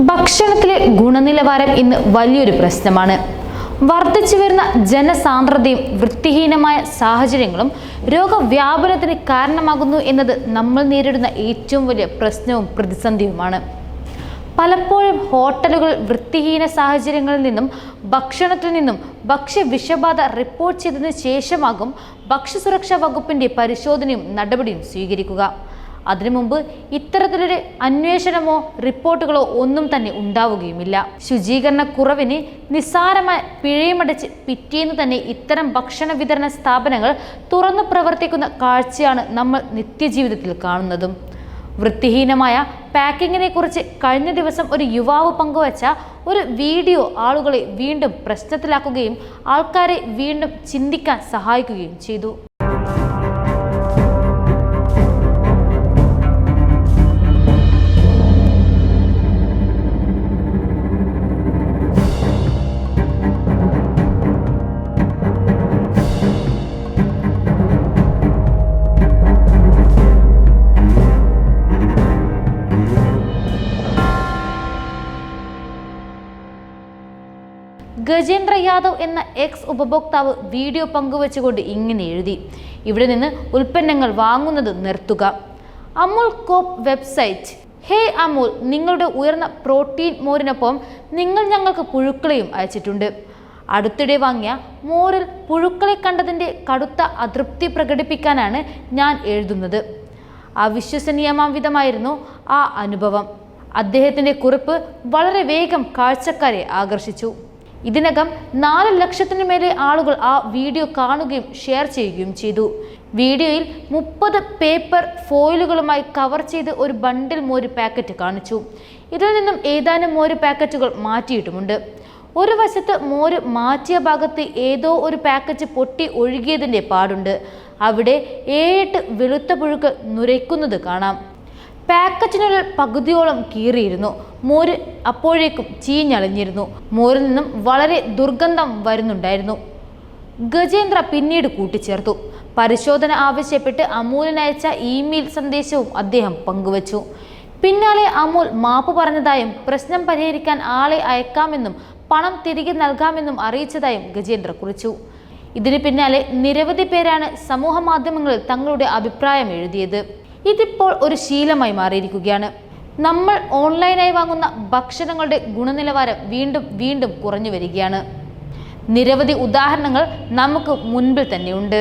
ഭക്ഷണത്തിലെ ഗുണനിലവാരം ഇന്ന് വലിയൊരു പ്രശ്നമാണ്. വർദ്ധിച്ചു വരുന്ന ജനസാന്ദ്രതയും വൃത്തിഹീനമായ സാഹചര്യങ്ങളും രോഗവ്യാപനത്തിന് കാരണമാകുന്നു എന്നത് നമ്മൾ നേരിടുന്ന ഏറ്റവും വലിയ പ്രശ്നവും പ്രതിസന്ധിയുമാണ്. പലപ്പോഴും ഹോട്ടലുകൾ വൃത്തിഹീന സാഹചര്യങ്ങളിൽ നിന്നും ഭക്ഷണത്തിൽ നിന്നും ഭക്ഷ്യവിഷബാധ റിപ്പോർട്ട് ചെയ്തതിനു ശേഷമാകും ഭക്ഷ്യസുരക്ഷാ വകുപ്പിന്റെ പരിശോധനയും നടപടിയും സ്വീകരിക്കുക. അതിനു മുമ്പ് ഇത്തരത്തിലൊരു അന്വേഷണമോ റിപ്പോർട്ടുകളോ ഒന്നും തന്നെ ഉണ്ടാവുകയുമില്ല. ശുചീകരണ കുറവിന് നിസ്സാരമായ പിഴയുമടച്ച് പിറ്റേന്ന് തന്നെ ഇത്തരം ഭക്ഷണ വിതരണ സ്ഥാപനങ്ങൾ തുറന്നു പ്രവർത്തിക്കുന്ന കാഴ്ചയാണ് നമ്മൾ നിത്യജീവിതത്തിൽ കാണുന്നതും. വൃത്തിഹീനമായ പാക്കിങ്ങിനെ കുറിച്ച് കഴിഞ്ഞ ദിവസം ഒരു യുവാവ് പങ്കുവച്ച ഒരു വീഡിയോ ആളുകളെ വീണ്ടും പ്രശ്നത്തിലാക്കുകയും ആൾക്കാരെ വീണ്ടും ചിന്തിക്കാൻ സഹായിക്കുകയും ചെയ്തു. ഗജേന്ദ്ര യാദവ് എന്ന എക്സ് ഉപഭോക്താവ് വീഡിയോ പങ്കുവച്ചുകൊണ്ട് ഇങ്ങനെ എഴുതി: ഇവിടെ നിന്ന് ഉൽപ്പന്നങ്ങൾ വാങ്ങുന്നത് നിർത്തുക. അമുൽ കോപ്പ് വെബ്സൈറ്റ്: ഹേ അമുൽ, നിങ്ങളുടെ ഉയർന്ന പ്രോട്ടീൻ മോരിനൊപ്പം നിങ്ങൾ ഞങ്ങൾക്ക് പുഴുക്കളെയും അയച്ചിട്ടുണ്ട്. അടുത്തിടെ വാങ്ങിയ മോരിൽ പുഴുക്കളെ കണ്ടതിൻ്റെ കടുത്ത അതൃപ്തി പ്രകടിപ്പിക്കാനാണ് ഞാൻ എഴുതുന്നത്. അവിശ്വസനീയമാംവിധമായിരുന്നു ആ അനുഭവം. അദ്ദേഹത്തിൻ്റെ കുറിപ്പ് വളരെ വേഗം കാഴ്ചക്കാരെ ആകർഷിച്ചു. ഇതിനകം 4 ലക്ഷത്തിനു മേലെ ആളുകൾ ആ വീഡിയോ കാണുകയും ഷെയർ ചെയ്യുകയും ചെയ്തു. വീഡിയോയിൽ 30 പേപ്പർ ഫോയിലുകളുമായി കവർ ചെയ്ത് ഒരു ബണ്ടിൽ മോര് പാക്കറ്റ് കാണിച്ചു. ഇതിൽ നിന്നും ഏതാനും മോര് പാക്കറ്റുകൾ മാറ്റിയിട്ടുമുണ്ട്. ഒരു വശത്ത് മോര് മാറ്റിയ ഭാഗത്ത് ഏതോ ഒരു പാക്കറ്റ് പൊട്ടി ഒഴുകിയതിൻ്റെ പാടുണ്ട്. അവിടെ 7-8 വെളുത്ത പുഴുക്കൾ നുരയ്ക്കുന്നത് കാണാം. പാക്കറ്റിനുള്ളിൽ പകുതിയോളം കീറിയിരുന്നു. മോര് അപ്പോഴേക്കും ചീഞ്ഞളിഞ്ഞിരുന്നു. മോരിൽ നിന്നും വളരെ ദുർഗന്ധം വരുന്നുണ്ടായിരുന്നു. ഗജേന്ദ്ര പിന്നീട് കൂട്ടിച്ചേർത്തു. പരിശോധന ആവശ്യപ്പെട്ട് അമൂലിനയച്ച ഇമെയിൽ സന്ദേശവും അദ്ദേഹം പങ്കുവച്ചു. പിന്നാലെ അമൂൽ മാപ്പ് പറഞ്ഞതായും പ്രശ്നം പരിഹരിക്കാൻ ആളെ അയക്കാമെന്നും പണം തിരികെ നൽകാമെന്നും അറിയിച്ചതായും ഗജേന്ദ്ര കുറിച്ചു. ഇതിന് പിന്നാലെ നിരവധി പേരാണ് സമൂഹ മാധ്യമങ്ങളിൽ തങ്ങളുടെ അഭിപ്രായം എഴുതിയത്. ഇതിപ്പോൾ ഒരു ശീലമായി മാറിയിരിക്കുകയാണ്. നമ്മൾ ഓൺലൈനായി വാങ്ങുന്ന ഭക്ഷണങ്ങളുടെ ഗുണനിലവാരം വീണ്ടും വീണ്ടും കുറഞ്ഞു വരികയാണ്. നിരവധി ഉദാഹരണങ്ങൾ നമുക്ക് മുൻപിൽ തന്നെയുണ്ട്.